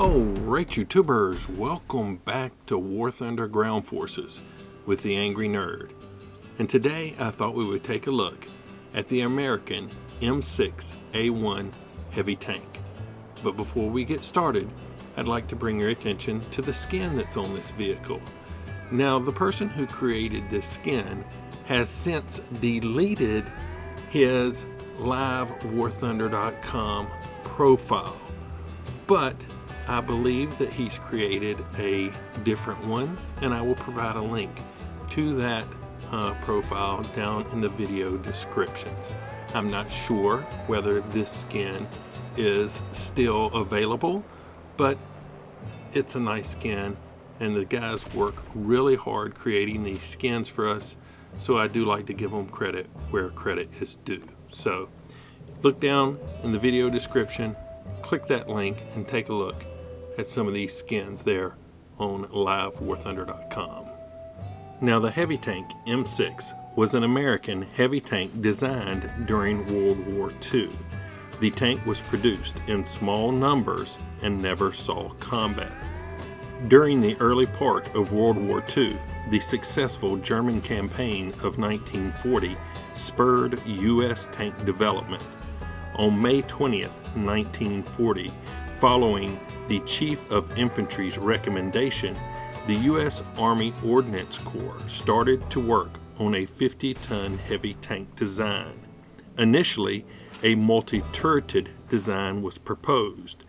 Alright, YouTubers, welcome back to War Thunder Ground Forces with the Angry Nerd. And today I thought we would take a look at the American M6A1 heavy tank. But before we get started, I'd like to bring your attention to the skin that's on this vehicle. Now, the person who created this skin has since deleted his livewarthunder.com profile, but I believe that he's created a different one, and I will provide a link to that profile down in the video descriptions. I'm not sure whether this skin is still available, but it's a nice skin, and the guys work really hard creating these skins for us, so I do like to give them credit where credit is due. So look down in the video description, click that link, and take a look at some of these skins there on livewarthunder.com. Now, the heavy tank M6 was an American heavy tank designed during World War II. The tank was produced in small numbers and never saw combat. During the early part of World War II, the successful German campaign of 1940 spurred U.S. tank development. On May 20th, 1940, following the Chief of Infantry's recommendation, the U.S. Army Ordnance Corps started to work on a 50-ton heavy tank design. Initially, a multi-turreted design was proposed.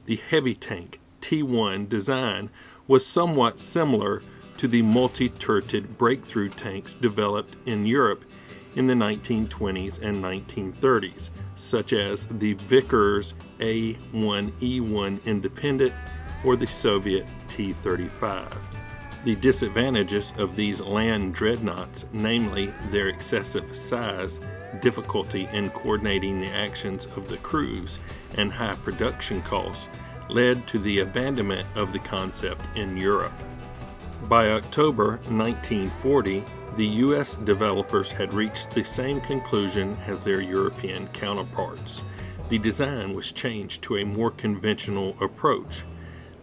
The heavy tank T1 design was somewhat similar to the multi-turreted breakthrough tanks developed in Europe in the 1920s and 1930s, such as the Vickers A1E1 Independent or the Soviet T-35. The disadvantages of these land dreadnoughts, namely their excessive size, difficulty in coordinating the actions of the crews, and high production costs, led to the abandonment of the concept in Europe. By October 1940, the U.S. developers had reached the same conclusion as their European counterparts. The design was changed to a more conventional approach.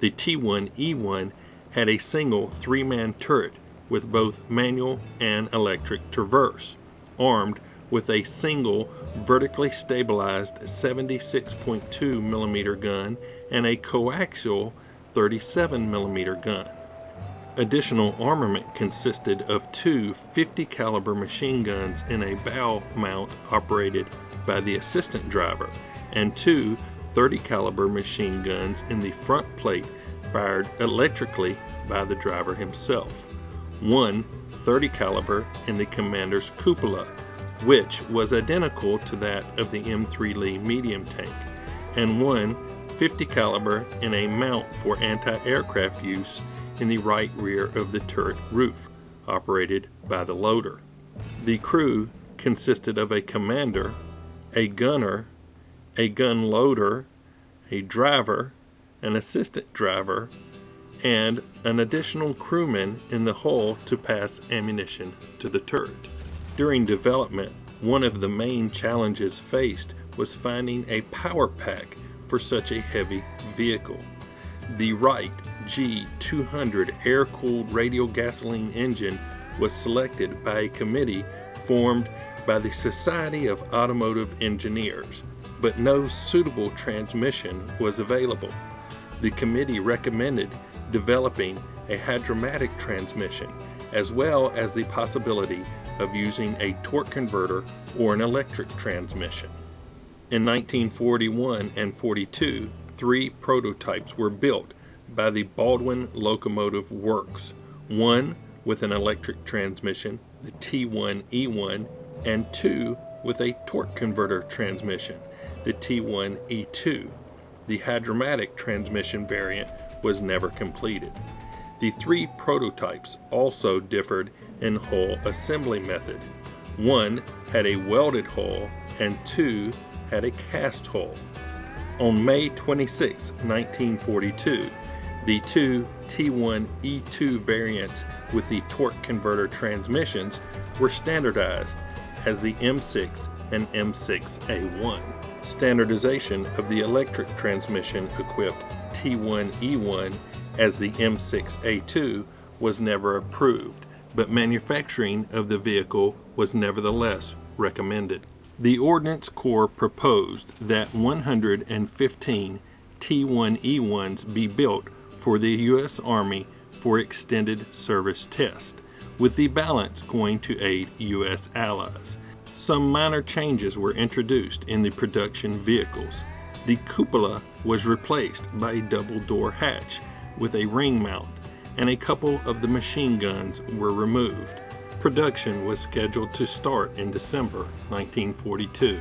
The T1E1 had a single three-man turret with both manual and electric traverse, armed with a single vertically stabilized 76.2 millimeter gun and a coaxial 37 millimeter gun. Additional armament consisted of two 50 caliber machine guns in a bow mount operated by the assistant driver, and two 30 caliber machine guns in the front plate fired electrically by the driver himself. One 30 caliber in the commander's cupola, which was identical to that of the M3 Lee medium tank, and one 50 caliber in a mount for anti-aircraft use in the right rear of the turret roof, operated by the loader. The crew consisted of a commander, a gunner, a gun loader, a driver, an assistant driver, and an additional crewman in the hull to pass ammunition to the turret. During development, one of the main challenges faced was finding a power pack for such a heavy vehicle. The Wright G200 air-cooled radial gasoline engine was selected by a committee formed by the Society of Automotive Engineers, but no suitable transmission was available. The committee recommended developing a hydromatic transmission, as well as the possibility of using a torque converter or an electric transmission. In 1941 and 42, 3 prototypes were built by the Baldwin Locomotive Works, one with an electric transmission, the T1E1, and 2 with a torque converter transmission, the T1E2. The hydromatic transmission variant was never completed. The 3 prototypes also differed in hull assembly method. One had a welded hull and 2 had a cast hull. On May 26, 1942, the 2 T1E2 variants with the torque converter transmissions were standardized as the M6 and M6A1. Standardization of the electric transmission equipped T1E1 as the M6A2 was never approved, but manufacturing of the vehicle was nevertheless recommended. The Ordnance Corps proposed that 115 T1E1s be built for the U.S. Army for extended service test, with the balance going to aid U.S. allies. Some minor changes were introduced in the production vehicles. The cupola was replaced by a double-door hatch with a ring mount, and a couple of the machine guns were removed. Production was scheduled to start in December 1942.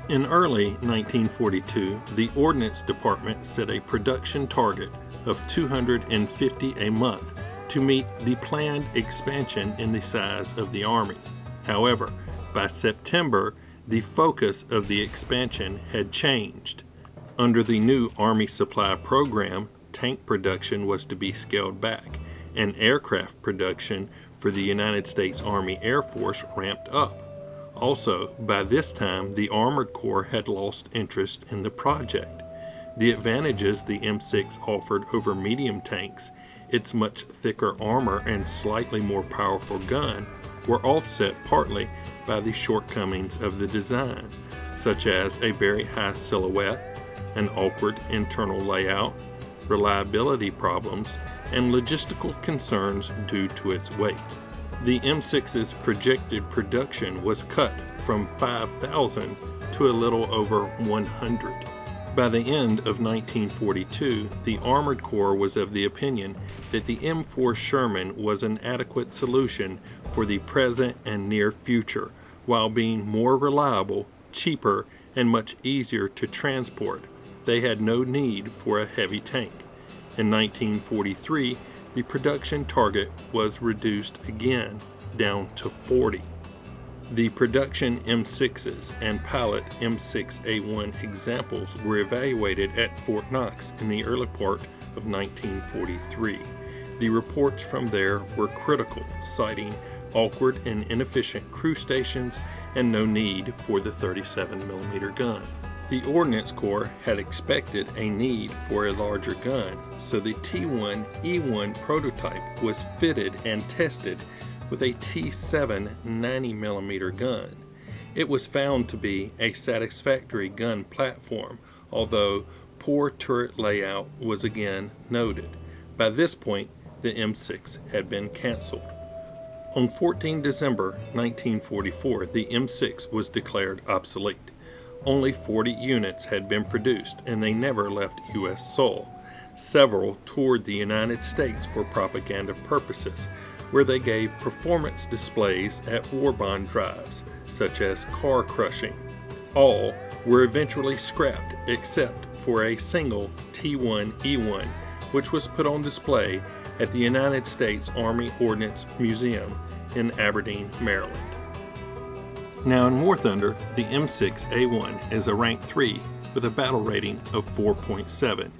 In early 1942, the Ordnance Department set a production target of 250 a month to meet the planned expansion in the size of the Army. However, by September, the focus of the expansion had changed. Under the new Army Supply Program, tank production was to be scaled back, and aircraft production for the United States Army Air Force ramped up. Also, by this time, the Armored Corps had lost interest in the project. The advantages the M6 offered over medium tanks, its much thicker armor and slightly more powerful gun, were offset partly by the shortcomings of the design, such as a very high silhouette, an awkward internal layout, reliability problems, and logistical concerns due to its weight. The M6's projected production was cut from 5,000 to a little over 100. By the end of 1942, the Armored Corps was of the opinion that the M4 Sherman was an adequate solution for the present and near future, while being more reliable, cheaper, and much easier to transport. They had no need for a heavy tank. In 1943, the production target was reduced again down to 40. The production M6s and pilot M6A1 examples were evaluated at Fort Knox in the early part of 1943. The reports from there were critical, citing awkward and inefficient crew stations and no need for the 37mm gun. The Ordnance Corps had expected a need for a larger gun, so the T1E1 prototype was fitted and tested with a T7 90mm gun. It was found to be a satisfactory gun platform, although poor turret layout was again noted. By this point, the M6 had been canceled. On 14 December 1944, the M6 was declared obsolete. Only 40 units had been produced, and they never left U.S. soil. Several toured the United States for propaganda purposes, where they gave performance displays at war bond drives, such as car crushing. All were eventually scrapped except for a single T1E1, which was put on display at the United States Army Ordnance Museum in Aberdeen, Maryland. Now in War Thunder, the M6A1 is a rank 3 with a battle rating of 4.7.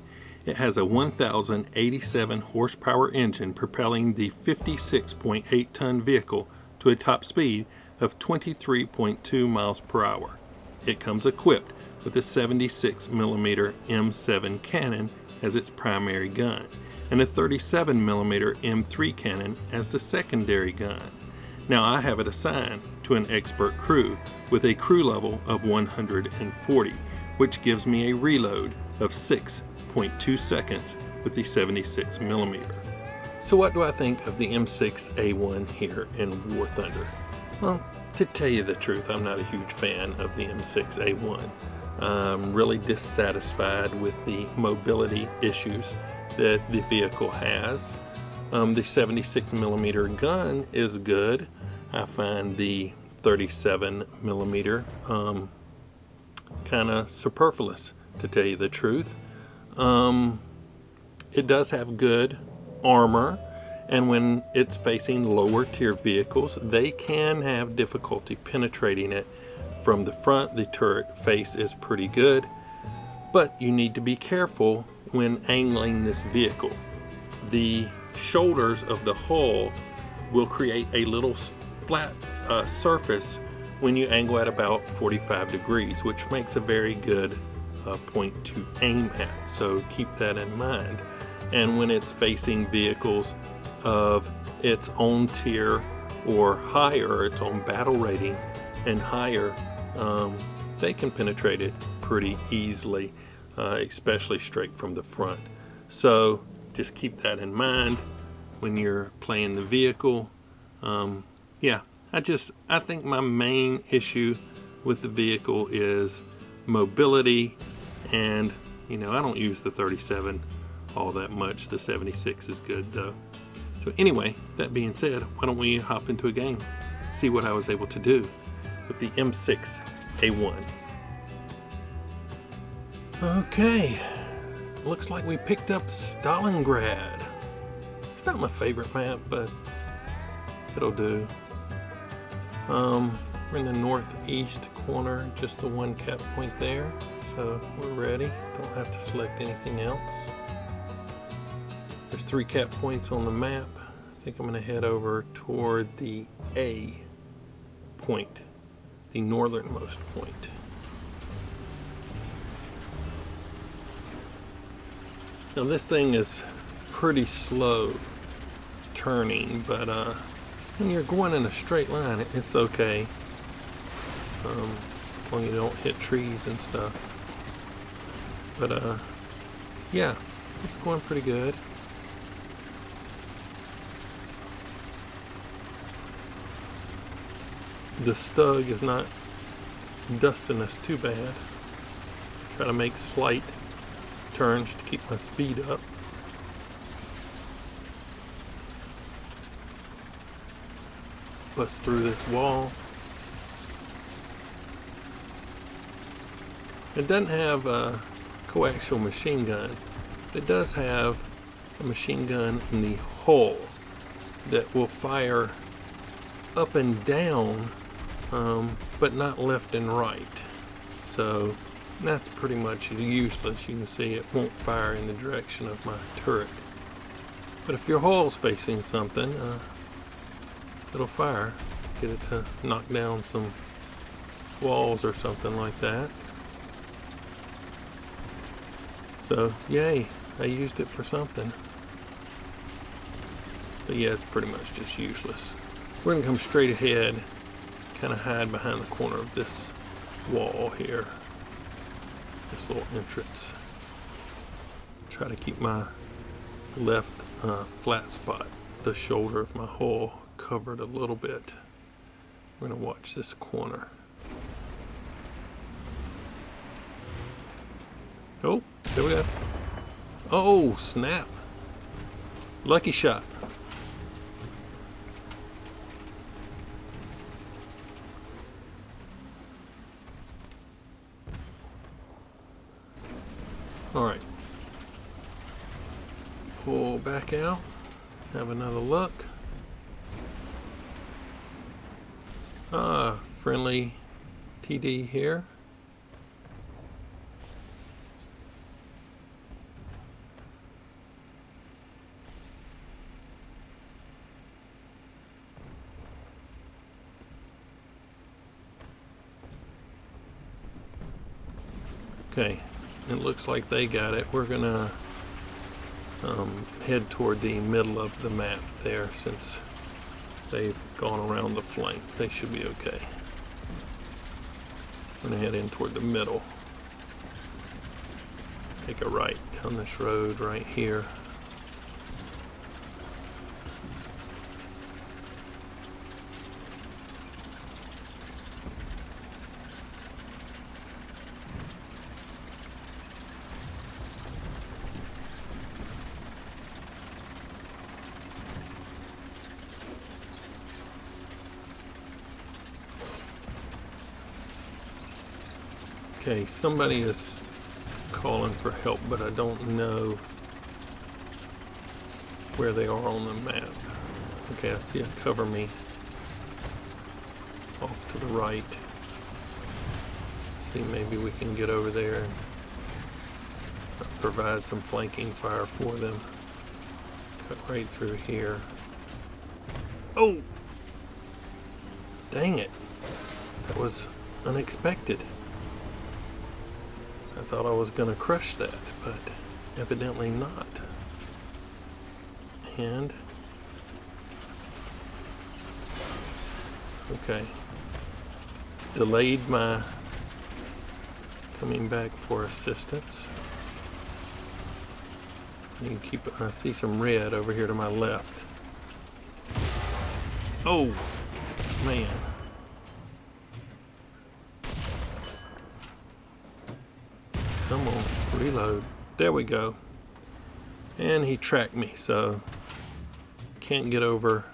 It has a 1,087 horsepower engine propelling the 56.8-ton vehicle to a top speed of 23.2 miles per hour. It comes equipped with a 76mm M7 cannon as its primary gun, and a 37mm M3 cannon as the secondary gun. Now I have it assigned to an expert crew with a crew level of 140, which gives me a reload of 6.2 seconds with the 76mm. So what do I think of the M6A1 here in War Thunder? Well, to tell you the truth, I'm not a huge fan of the M6A1. I'm really dissatisfied with the mobility issues that the vehicle has. The 76mm gun is good. I find the 37mm kind of superfluous, to tell you the truth. It does have good armor, and when it's facing lower tier vehicles, they can have difficulty penetrating it. From the front, the turret face is pretty good, but you need to be careful when angling this vehicle. The shoulders of the hull will create a little flat surface when you angle at about 45 degrees, which makes a very good point to aim at. So keep that in mind. And when it's facing vehicles of its own tier or higher, its own battle rating and higher, they can penetrate it pretty easily, especially straight from the front. So just keep that in mind when you're playing the vehicle. Yeah, I think my main issue with the vehicle is mobility, and I don't use the 37 all that much. The 76 is good though. So anyway, that being said, why don't we hop into a game, see what I was able to do with the M6A1. Okay, looks like we picked up Stalingrad. It's not my favorite map, but it'll do. We're in the northeast corner, just the one cap point there, so we're ready. Don't have to select anything else. There's 3 cap points on the map. I think I'm going to head over toward the A point, the northernmost point. Now this thing is pretty slow turning, but when you're going in a straight line, it's okay. As long as you don't hit trees and stuff. But yeah, it's going pretty good. The Stug is not dusting us too bad. Try to make slight turns to keep my speed up. Bust through this wall. It doesn't have a coaxial machine gun. It does have a machine gun in the hull that will fire up and down, but not left and right. So that's pretty much useless. You can see it won't fire in the direction of my turret. But if your hull's facing something, it'll fire. Get it to knock down some walls or something like that. So yay, I used it for something. But yeah, it's pretty much just useless. We're gonna come straight ahead, kind of hide behind the corner of this wall here. This little entrance. Try to keep my left flat spot, the shoulder of my hull, covered a little bit. We're gonna watch this corner. Oh, there we go. Oh, snap. Lucky shot. All right. Pull back out. Have another look. Friendly TD here. Okay, it looks like they got it. We're gonna head toward the middle of the map there, since they've gone around the flank. They should be okay. I'm gonna head in toward the middle. Take a right down this road right here. Okay, somebody is calling for help, but I don't know where they are on the map. Okay, I see it cover me off to the right. See, maybe we can get over there and provide some flanking fire for them. Cut right through here. Oh! Dang it. That was unexpected. I I thought I was gonna crush that, but evidently not. And okay, it's delayed my coming back for assistance. You can keep, I see some red over here to my left. Oh, man. Come on, reload. There we go. And he tracked me, so can't get over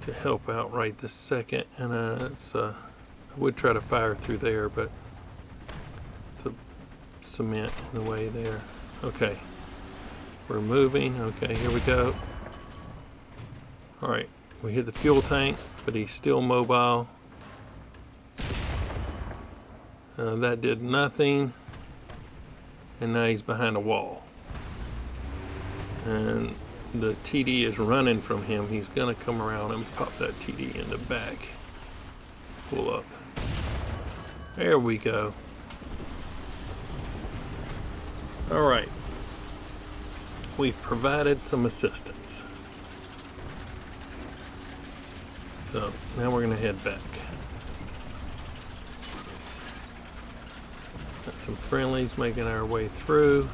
to help out right this second. And I would try to fire through there, but it's a cement in the way there. Okay. We're moving. Okay, here we go. All right, we hit the fuel tank, but he's still mobile. That did nothing. And now he's behind a wall. And the TD is running from him. He's gonna come around and pop that TD in the back. Pull up. There we go. All right. We've provided some assistance. So now we're going to head back. Got some friendlies making our way through.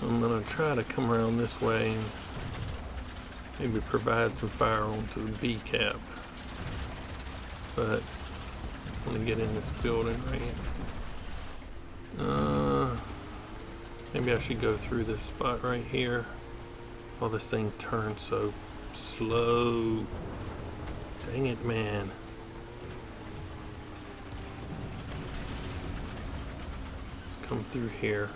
I'm going to try to come around this way and maybe provide some fire onto the B cap, but I'm gonna get in this building right here. Maybe I should go through this spot right here. Oh, this thing turns so slow. Dang it, man. Let's come through here.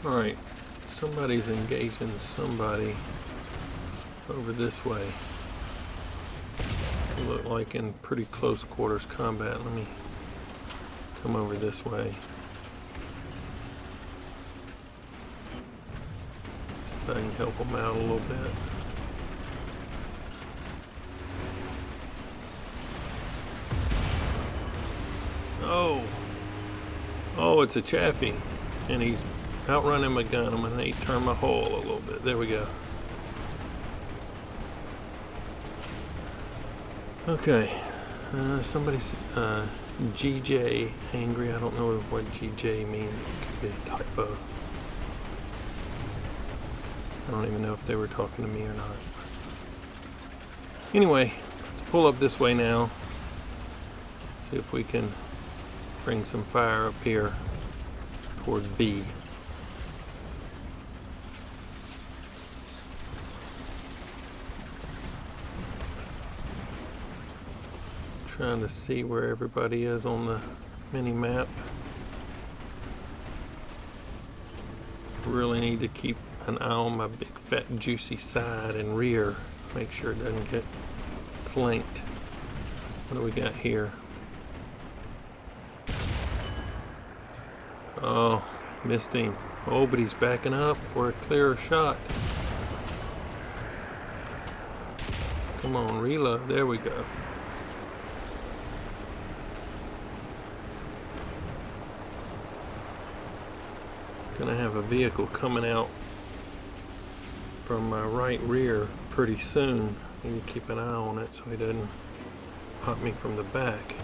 Alright, somebody's engaging somebody over this way. They look like in pretty close quarters combat. Let me come over this way. See if I can help them out a little bit. Oh, it's a Chaffee, and he's outrunning my gun. I'm gonna need to turn my hull a little bit. There we go. Okay, somebody's GJ angry. I don't know what GJ means. It could be a typo. I don't even know if they were talking to me or not. Anyway, let's pull up this way now. See if we can bring some fire up here toward B. Trying to see where everybody is on the mini map. Really need to keep an eye on my big fat juicy side and rear. Make sure it doesn't get flanked. What do we got here? Oh, missed him. Oh, but he's backing up for a clearer shot. Come on, reload. There we go. Gonna have a vehicle coming out from my right rear pretty soon. Need to keep an eye on it so he doesn't pop me from the back.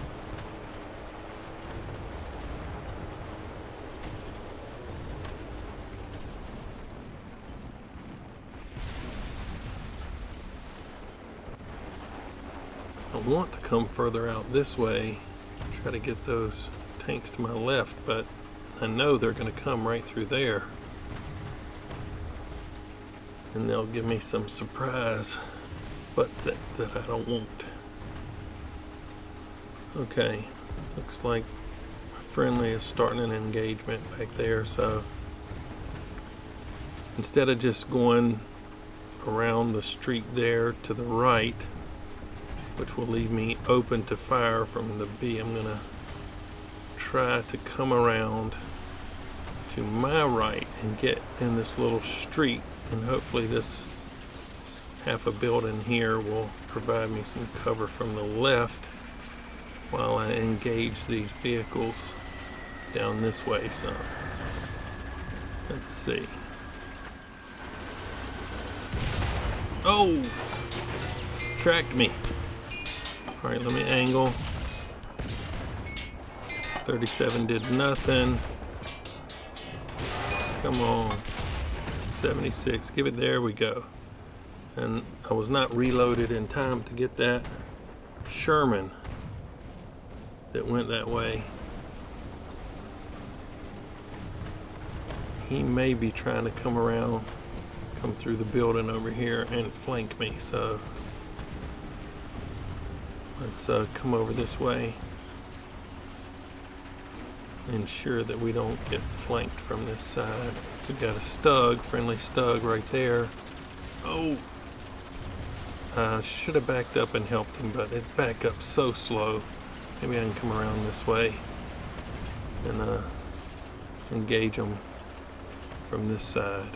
I want to come further out this way, try to get those tanks to my left, but I know they're going to come right through there. And they'll give me some surprise butt sex that I don't want. Okay, looks like friendly is starting an engagement back there, so instead of just going around the street there to the right, which will leave me open to fire from the B, I'm gonna try to come around to my right and get in this little street, and hopefully this half a building here will provide me some cover from the left while I engage these vehicles down this way. So let's see. Oh, tracked me. All right, let me angle. 37 did nothing. Come on. 76, give it, there we go. And I was not reloaded in time to get that Sherman that went that way. He may be trying to come around, come through the building over here and flank me, so let's come over this way. Ensure that we don't get flanked from this side. We got a Stug, friendly Stug right there. Oh, I should have backed up and helped him, but it backed up so slow. Maybe I can come around this way and engage him from this side.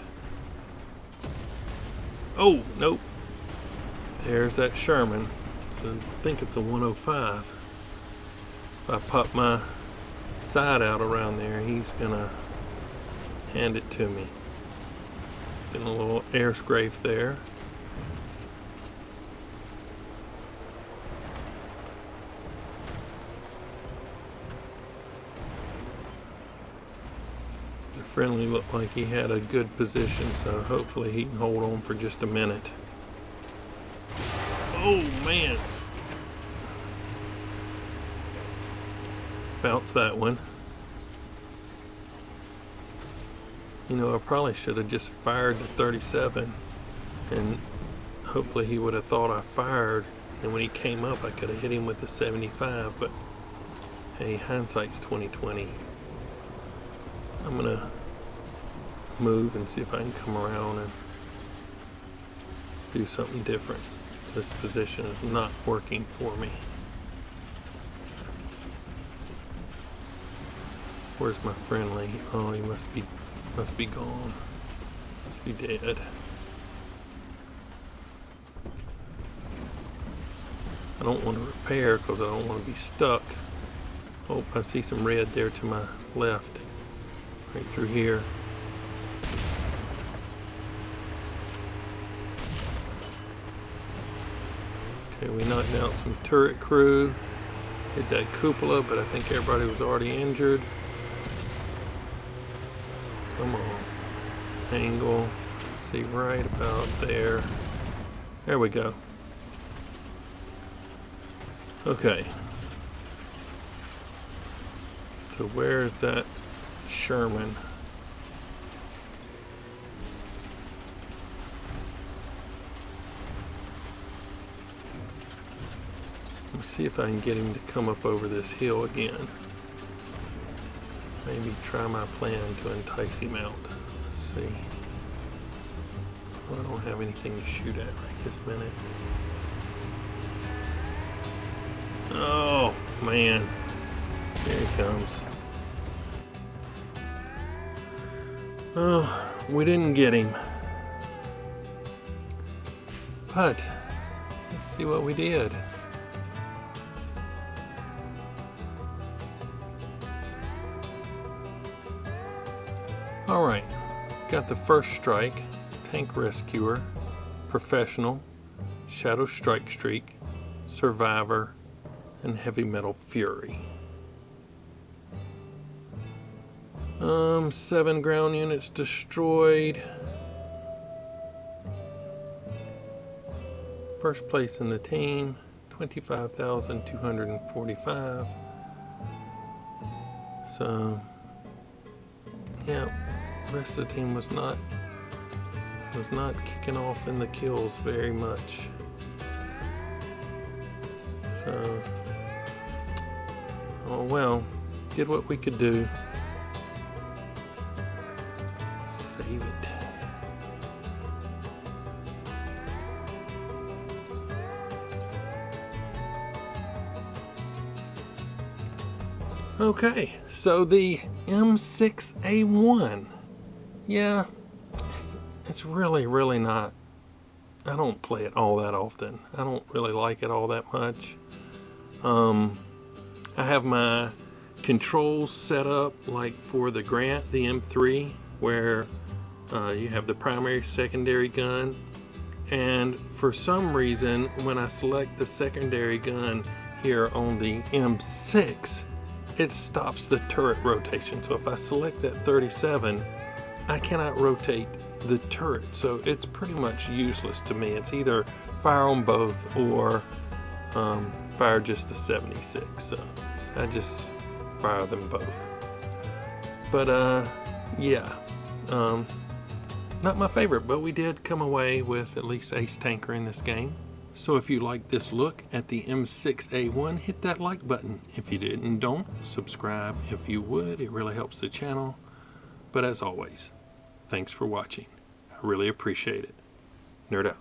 Oh, nope. There's that Sherman. So I think it's a 105. If I pop my side out around there, he's gonna hand it to me. Getting a little air scrape there. The friendly looked like he had a good position, so hopefully he can hold on for just a minute. Oh man! Bounce that one. You know, I probably should have just fired the 37 and hopefully he would have thought I fired, and when he came up I could have hit him with the 75, but hey, hindsight's 20/20. I'm gonna move and see if I can come around and do something different. This position is not working for me. Where's my friendly? Oh, he must be gone. Must be dead. I don't want to repair because I don't want to be stuck. Oh, I see some red there to my left. Right through here. Okay, we knocked out some turret crew. Hit that cupola, but I think everybody was already injured. Come on. Angle. See right about there. There we go. Okay. So where's that Sherman? Let's see if I can get him to come up over this hill again. Maybe try my plan to entice him out. Let's see. Oh, I don't have anything to shoot at right this minute. Oh, man. Here he comes. Oh, we didn't get him. But, let's see what we did. Alright, got the first strike, tank rescuer, professional, shadow strike streak, survivor, and heavy metal fury. 7 ground units destroyed. First place in the team, 25,245. So, yeah. The rest of the team was not kicking off in the kills very much. So, oh well, did what we could do. Save it. Okay, so the M6A1, yeah, it's really not, I don't play it all that often. I don't really like it all that much. I have my controls set up like for the Grant, the M3, where you have the primary, secondary gun, and for some reason when I select the secondary gun here on the M6, it stops the turret rotation. So if I select that 37, I cannot rotate the turret, so it's pretty much useless to me. It's either fire on both or fire just the 76. So I just fire them both. But yeah, not my favorite, but we did come away with at least ace tanker in this game. So if you like this look at the M6A1, hit that like button. If you didn't, don't. Subscribe if you would. It really helps the channel. But as always, thanks for watching. I really appreciate it. Nerd out.